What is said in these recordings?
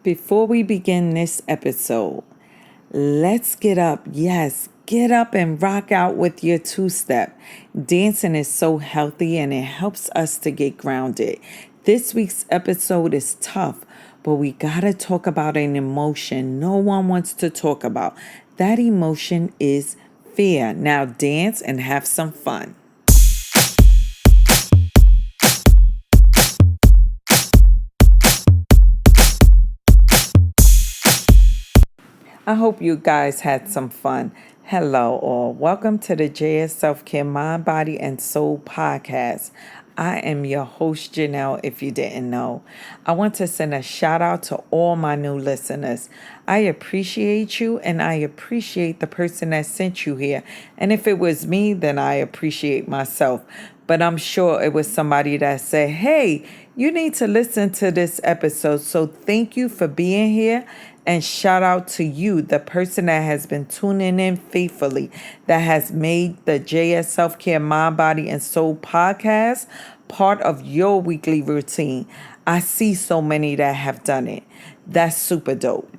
Before we begin this episode, let's get up. Yes, get up and rock out with your two-step. Dancing is so healthy and it helps us to get grounded. This week's episode is tough, but we gotta talk about an emotion no one wants to talk about. That emotion is fear. Now dance and have some fun. I hope you guys had some fun. Hello, all. Welcome to the JS Self Care Mind, Body, and Soul podcast. I am your host, Janelle, if you didn't know. I want to send a shout out to all my new listeners. I appreciate you and I appreciate the person that sent you here. And if it was me, then I appreciate myself. But I'm sure it was somebody that said, hey, you need to listen to this episode. So thank you for being here. And shout out to you, the person that has been tuning in faithfully, that has made the JS Self Care Mind, Body, and Soul podcast part of your weekly routine. I see so many that have done it. That's super dope.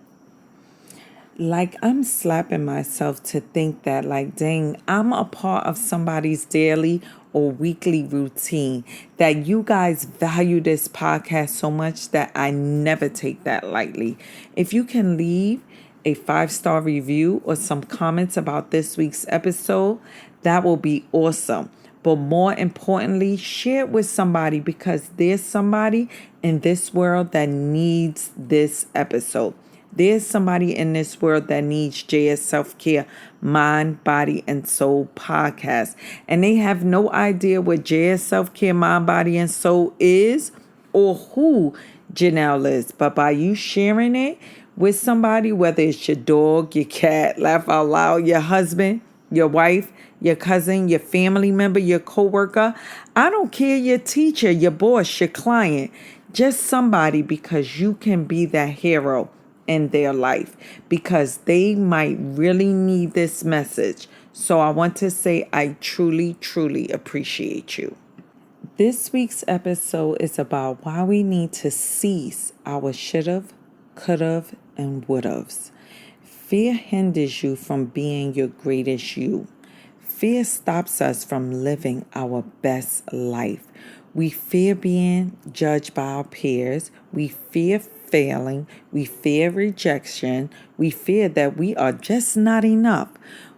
I'm slapping myself to think that, dang, I'm a part of somebody's daily or weekly routine, that you guys value this podcast so much that I never take that lightly. If you can leave a 5-star review or some comments about this week's episode, that will be awesome. But more importantly, share it with somebody, because there's somebody in this world that needs this episode. There's somebody in this world that needs JS Self Care Mind, Body, and Soul podcast. And they have no idea what JS Self Care Mind, Body, and Soul is or who Janelle is. But by you sharing it with somebody, whether it's your dog, your cat, laugh out loud, your husband, your wife, your cousin, your family member, your coworker, I don't care, your teacher, your boss, your client, just somebody, because you can be that hero in their life, because they might really need this message. So I want to say I truly, truly appreciate you. This week's episode is about why we need to cease our should've, could've, and would'ves. Fear hinders you from being your greatest you. Fear stops us from living our best life. We fear being judged by our peers. We fear failing. We fear rejection. We fear that we are just not enough.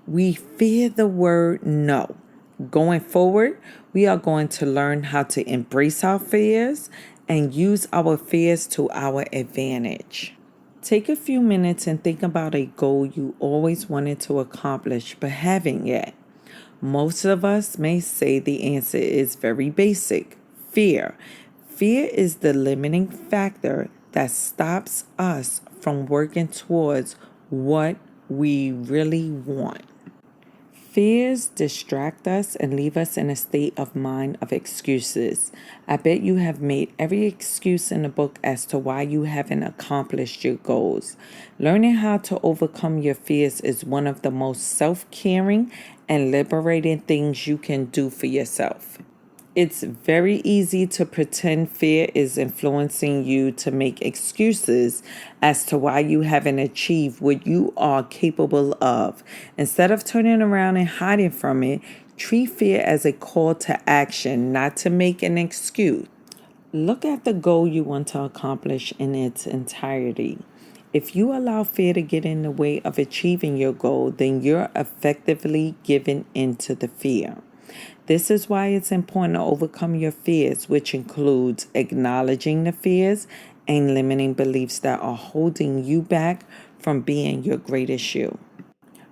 We fear the word no. Going forward, we are going to learn how to embrace our fears and use our fears to our advantage. Take a few minutes and think about a goal you always wanted to accomplish but haven't yet. Most of us may say the answer is very basic: fear. Fear is the limiting factor that stops us from working towards what we really want. Fears distract us and leave us in a state of mind of excuses. I bet you have made every excuse in the book as to why you haven't accomplished your goals. Learning how to overcome your fears is one of the most self-caring and liberating things you can do for yourself. It's very easy to pretend fear is influencing you to make excuses as to why you haven't achieved what you are capable of. Instead of turning around and hiding from it, treat fear as a call to action, not to make an excuse. Look at the goal you want to accomplish in its entirety. If you allow fear to get in the way of achieving your goal, then you're effectively giving in to the fear. This is why it's important to overcome your fears, which includes acknowledging the fears and limiting beliefs that are holding you back from being your greatest you.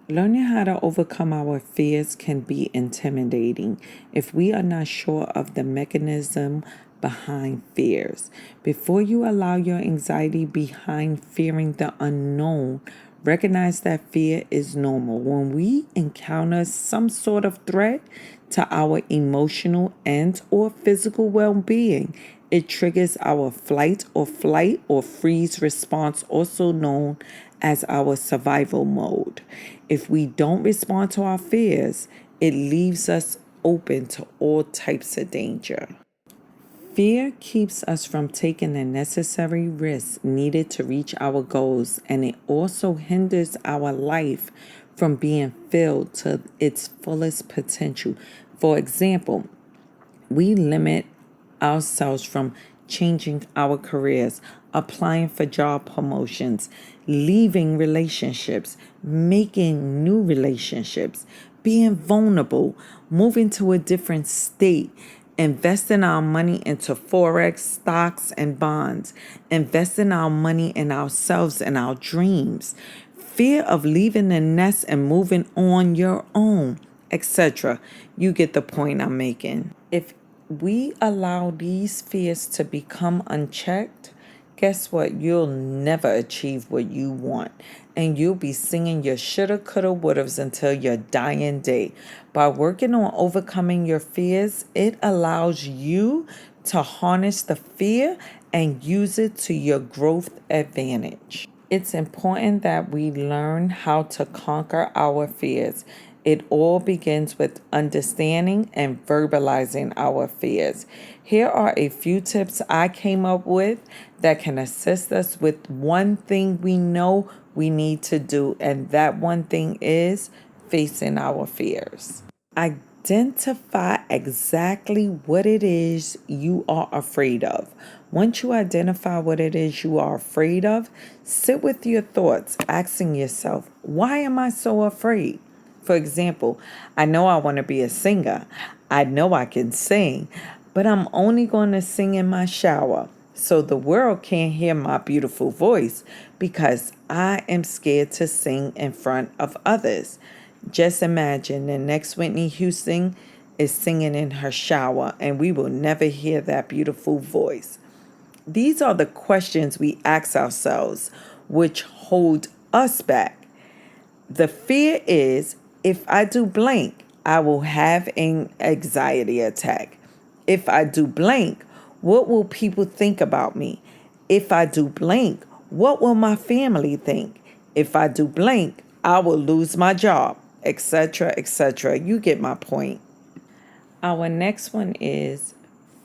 Learning how to overcome our fears can be intimidating if we are not sure of the mechanism behind fears. Before you allow your anxiety behind fearing the unknown, recognize that fear is normal. When we encounter some sort of threat to our emotional and or physical well-being, it triggers our flight or freeze response, also known as our survival mode. If we don't respond to our fears, it leaves us open to all types of danger. Fear keeps us from taking the necessary risks needed to reach our goals, and it also hinders our life from being filled to its fullest potential. For example, we limit ourselves from changing our careers, applying for job promotions, leaving relationships, making new relationships, being vulnerable, moving to a different state, investing our money into forex, stocks, and bonds, investing our money in ourselves and our dreams, fear of leaving the nest and moving on your own, etc. You get the point I'm making. If we allow these fears to become unchecked, guess what? You'll never achieve what you want. And you'll be singing your shoulda, coulda, wouldas until your dying day. By working on overcoming your fears, it allows you to harness the fear and use it to your growth advantage. It's important that we learn how to conquer our fears. It all begins with understanding and verbalizing our fears. Here are a few tips I came up with that can assist us with one thing we know we need to do, and that one thing is facing our fears. Identify exactly what it is you are afraid of. Once you identify what it is you are afraid of, sit with your thoughts, asking yourself, why am I so afraid? For example, I know I want to be a singer. I know I can sing, but I'm only going to sing in my shower. So the world can't hear my beautiful voice because I am scared to sing in front of others. Just imagine the next Whitney Houston is singing in her shower and we will never hear that beautiful voice. These are the questions we ask ourselves, which hold us back. The fear is, if I do blank, I will have an anxiety attack. If I do blank, what will people think about me? If I do blank, what will my family think? If I do blank, I will lose my job, etc., etc. You get my point. Our next one is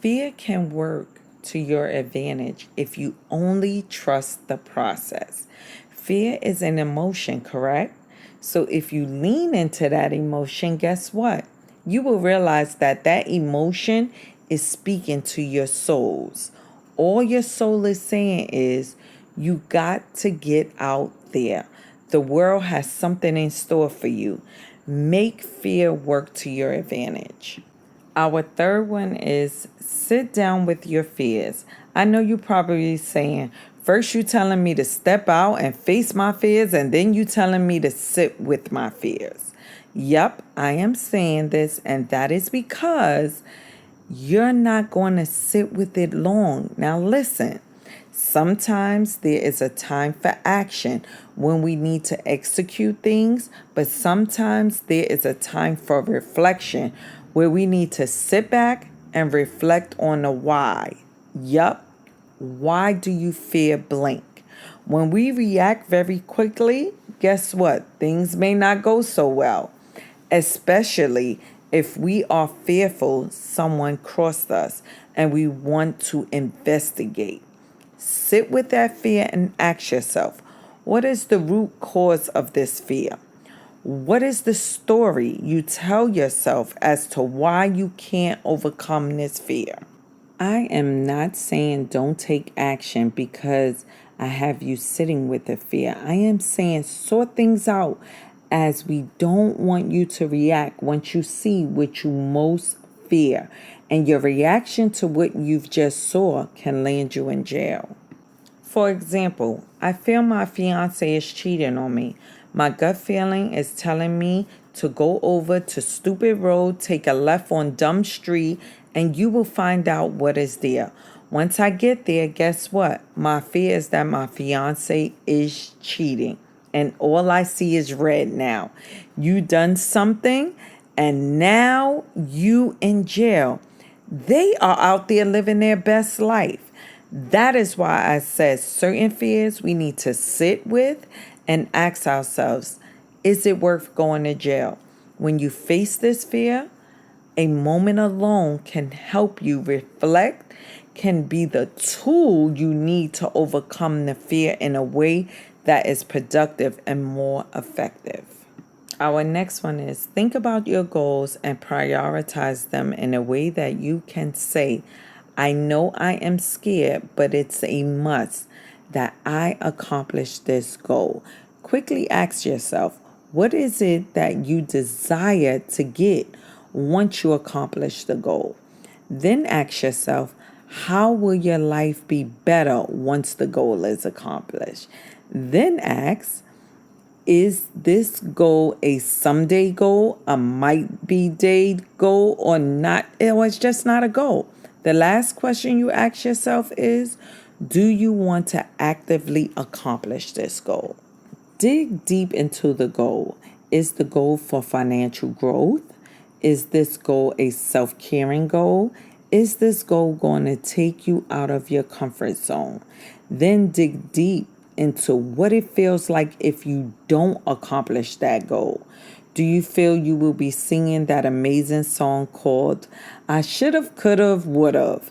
fear can work to your advantage if you only trust the process. Fear is an emotion, correct? So if you lean into that emotion, guess what? You will realize that that emotion is speaking to your souls. All your soul is saying is, you got to get out there. The world has something in store for you. Make fear work to your advantage. Our third one is sit down with your fears. I know you're probably saying, first you telling me to step out and face my fears, and then you telling me to sit with my fears. Yep, I am saying this, and that is because you're not going to sit with it long. Now listen, sometimes there is a time for action when we need to execute things, but sometimes there is a time for reflection where we need to sit back and reflect on the why. Yup, why do you fear blank? When we react very quickly, guess what? Things may not go so well, especially if we are fearful someone crossed us and we want to investigate. Sit with that fear and ask yourself, what is the root cause of this fear? What is the story you tell yourself as to why you can't overcome this fear? I am not saying don't take action because I have you sitting with the fear. I am saying sort things out, as we don't want you to react once you see what you most fear. And your reaction to what you've just saw can land you in jail. For example, I feel my fiance is cheating on me. My gut feeling is telling me to go over to Stupid Road, take a left on Dumb Street, and you will find out what is there. Once I get there, guess what? My fear is that my fiance is cheating. And all I see is red now. You done something, and now you in jail. They are out there living their best life. That is why I said certain fears we need to sit with and ask ourselves, is it worth going to jail? When you face this fear, a moment alone can help you reflect, can be the tool you need to overcome the fear in a way that is productive and more effective. Our next one is think about your goals and prioritize them in a way that you can say, I know I am scared, but it's a must that I accomplish this goal. Quickly ask yourself, what is it that you desire to get once you accomplish the goal? Then ask yourself, how will your life be better once the goal is accomplished? Then ask, is this goal a someday goal, a might be day goal, or not? Or it's just not a goal. The last question you ask yourself is, do you want to actively accomplish this goal? Dig deep into the goal. Is the goal for financial growth? Is this goal a self-caring goal? Is this goal going to take you out of your comfort zone? Then dig deep into what it feels like if you don't accomplish that goal. Do you feel you will be singing that amazing song called I Should Have, Could Have, Would Have,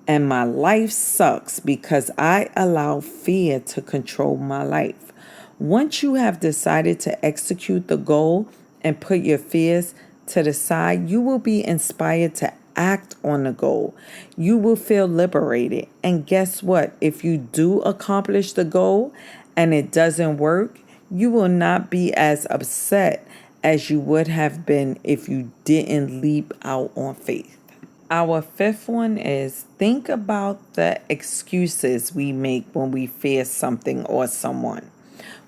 and my life sucks because I allow fear to control my life? Once you have decided to execute the goal and put your fears to the side, you will be inspired to act on the goal. You will feel liberated. And guess what? If you do accomplish the goal and it doesn't work, you will not be as upset as you would have been if you didn't leap out on faith. Our fifth one is think about the excuses we make when we fear something or someone.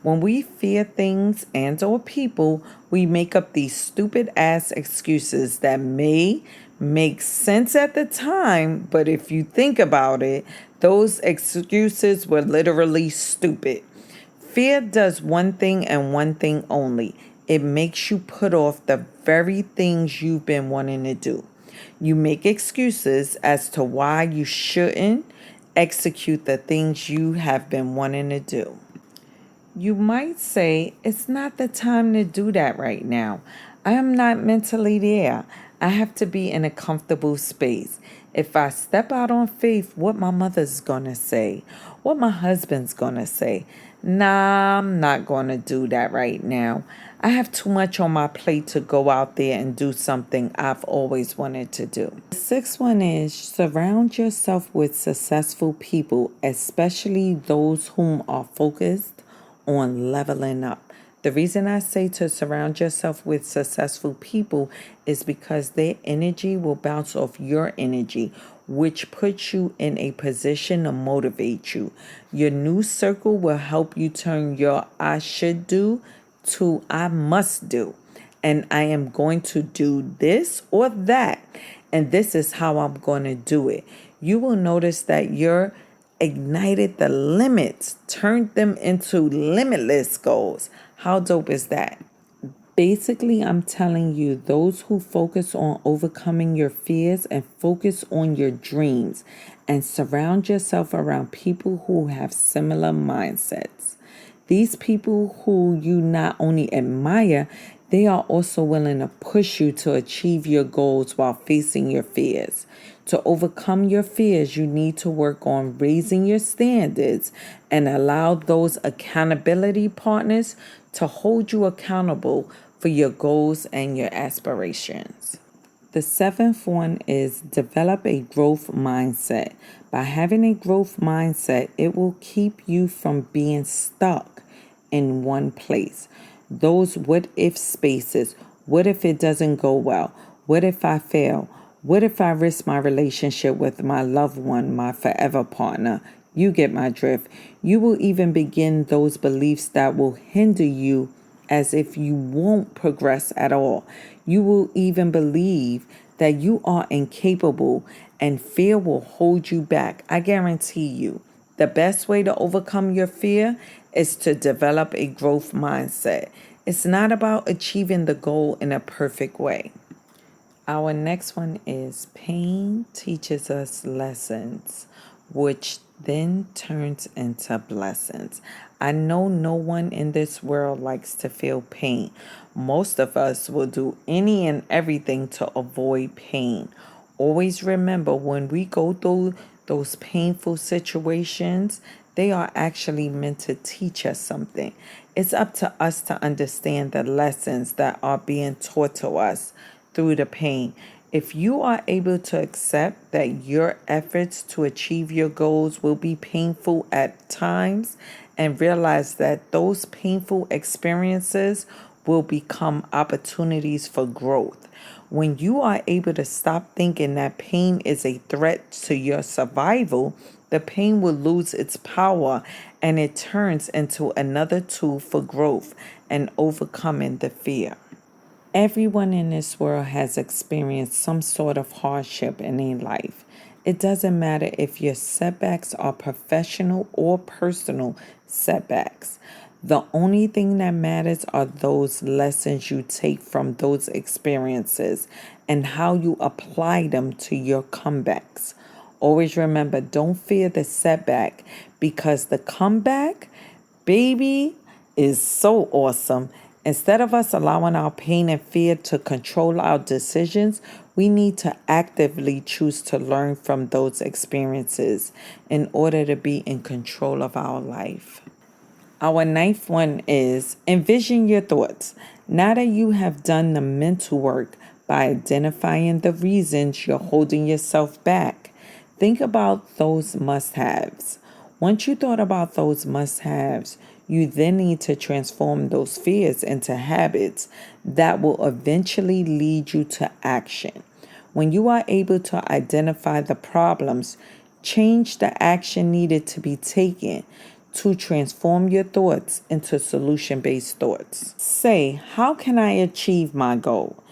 When we fear things and or people, we make up these stupid ass excuses that may make sense at the time, but if you think about it, those excuses were literally stupid. Fear does one thing and one thing only. It makes you put off the very things you've been wanting to do. You make excuses as to why you shouldn't execute the things you have been wanting to do. You might say, it's not the time to do that right now. I am not mentally there. I have to be in a comfortable space. If I step out on faith, what my mother's going to say, what my husband's going to say. Nah, I'm not going to do that right now. I have too much on my plate to go out there and do something I've always wanted to do. The sixth one is surround yourself with successful people, especially those whom are focused on leveling up. The reason I say to surround yourself with successful people is because their energy will bounce off your energy, which puts you in a position to motivate you. Your new circle will help you turn your I should do to I must do. And I am going to do this or that. And this is how I'm going to do it. You will notice that you're ignited the limits, turned them into limitless goals. How dope is that? Basically, I'm telling you, those who focus on overcoming your fears and focus on your dreams and surround yourself around people who have similar mindsets. These people who you not only admire, they are also willing to push you to achieve your goals while facing your fears. To overcome your fears, you need to work on raising your standards and allow those accountability partners to hold you accountable for your goals and your aspirations. The seventh one is develop a growth mindset. By having a growth mindset, it will keep you from being stuck in one place. Those what if spaces. What if it doesn't go well? What if I fail? What if I risk my relationship with my loved one, my forever partner? You get my drift. You will even begin those beliefs that will hinder you as if you won't progress at all. You will even believe that you are incapable and fear will hold you back. I guarantee you, the best way to overcome your fear is to develop a growth mindset. It's not about achieving the goal in a perfect way. Our next one is pain teaches us lessons, which then turns into blessings. I know no one in this world likes to feel pain. Most of us will do any and everything to avoid pain. Always remember when we go through those painful situations, they are actually meant to teach us something. It's up to us to understand the lessons that are being taught to us through the pain. If you are able to accept that your efforts to achieve your goals will be painful at times and realize that those painful experiences will become opportunities for growth. When you are able to stop thinking that pain is a threat to your survival, the pain will lose its power and it turns into another tool for growth and overcoming the fear. Everyone in this world has experienced some sort of hardship in their life. It doesn't matter if your setbacks are professional or personal setbacks. The only thing that matters are those lessons you take from those experiences and how you apply them to your comebacks. Always remember, don't fear the setback because the comeback, baby, is so awesome. Instead of us allowing our pain and fear to control our decisions, we need to actively choose to learn from those experiences in order to be in control of our life. Our ninth one is envision your thoughts. Now that you have done the mental work by identifying the reasons you're holding yourself back, think about those must haves. Once you thought about those must haves, you then need to transform those fears into habits that will eventually lead you to action. When you are able to identify the problems, change the action needed to be taken to transform your thoughts into solution-based thoughts. Say, how can I achieve my goal?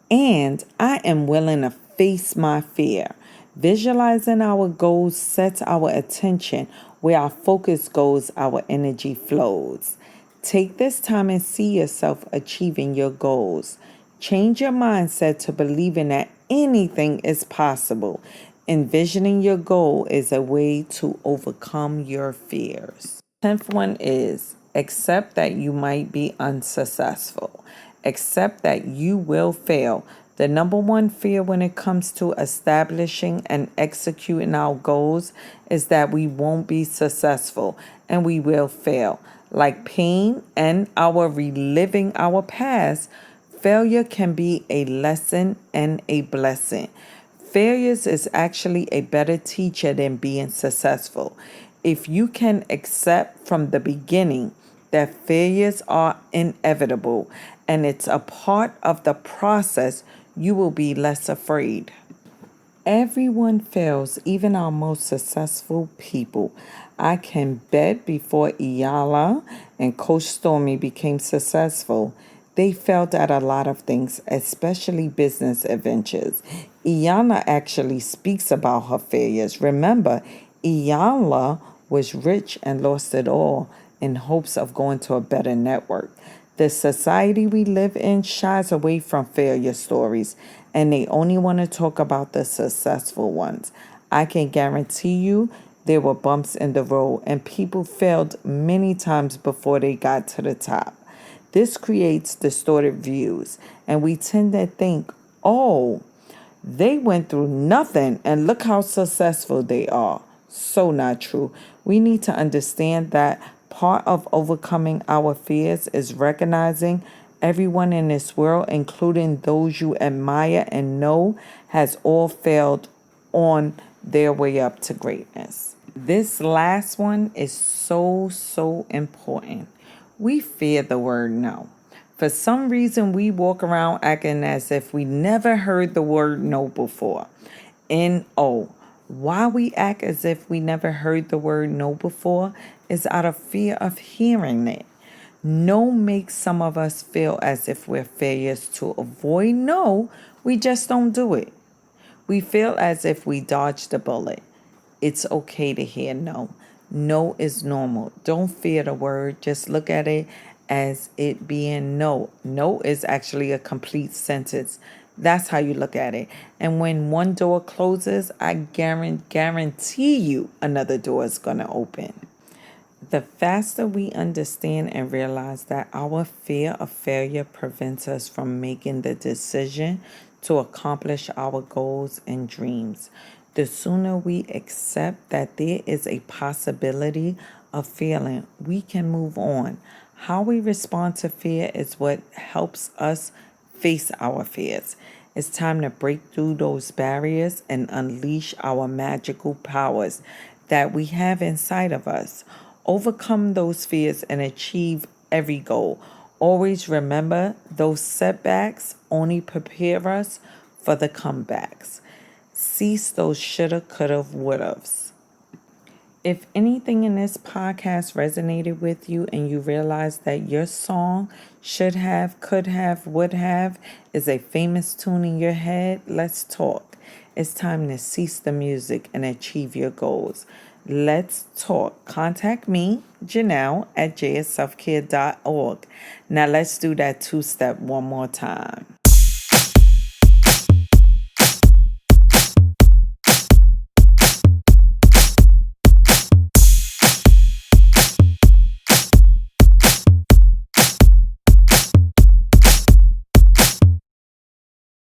And I am willing to face my fear. Visualizing our goals sets our attention. Where our focus goes, our energy flows. Take this time and see yourself achieving your goals. Change your mindset to believing that anything is possible. Envisioning your goal is a way to overcome your fears. 10th one is accept that you might be unsuccessful. Accept that you will fail. The number one fear when it comes to establishing and executing our goals is that we won't be successful and we will fail. Like pain and our reliving our past, failure can be a lesson and a blessing. Failures is actually a better teacher than being successful. If you can accept from the beginning that failures are inevitable and it's a part of the process, you will be less afraid. Everyone fails, even our most successful people. I can bet before Iyala and Coach Stormy became successful, they failed at a lot of things, especially business adventures. Iyana actually speaks about her failures. Remember, Iyala was rich and lost it all in hopes of going to a better network. The society we live in shies away from failure stories, and they only want to talk about the successful ones. I can guarantee you there were bumps in the road, and people failed many times before they got to the top. This creates distorted views, and we tend to think, oh, they went through nothing, and look how successful they are. So not true. We need to understand that part of overcoming our fears is recognizing everyone in this world, including those you admire and know, has all failed on their way up to greatness. This last one is so important. We fear the word no. For some reason, we walk around acting as if we never heard the word no before. N-O. Why we act as if we never heard the word no before is out of fear of hearing it. No makes some of us feel as if we're failures. To avoid no, we just don't do it. We feel as if we dodged a bullet. It's okay to hear no. No is normal. Don't fear the word. Just look at it as it being no. No is actually a complete sentence. That's how you look at it. And when one door closes, I guarantee you another door is going to open. The faster we understand and realize that our fear of failure prevents us from making the decision to accomplish our goals and dreams, The sooner we accept that there is a possibility of failing, we can move on. How we respond to fear is what helps us face our fears. It's time to break through those barriers and unleash our magical powers that we have inside of us. Overcome those fears and achieve every goal. Always remember those setbacks only prepare us for the comebacks. Cease those shoulda, coulda, wouldas. If anything in this podcast resonated with you and you realize that your song should have, could have, would have is a famous tune in your head, let's talk. It's time to cease the music and achieve your goals. Let's talk. Contact me, Janelle, at jsselfcare.org. Now let's do that two-step one more time.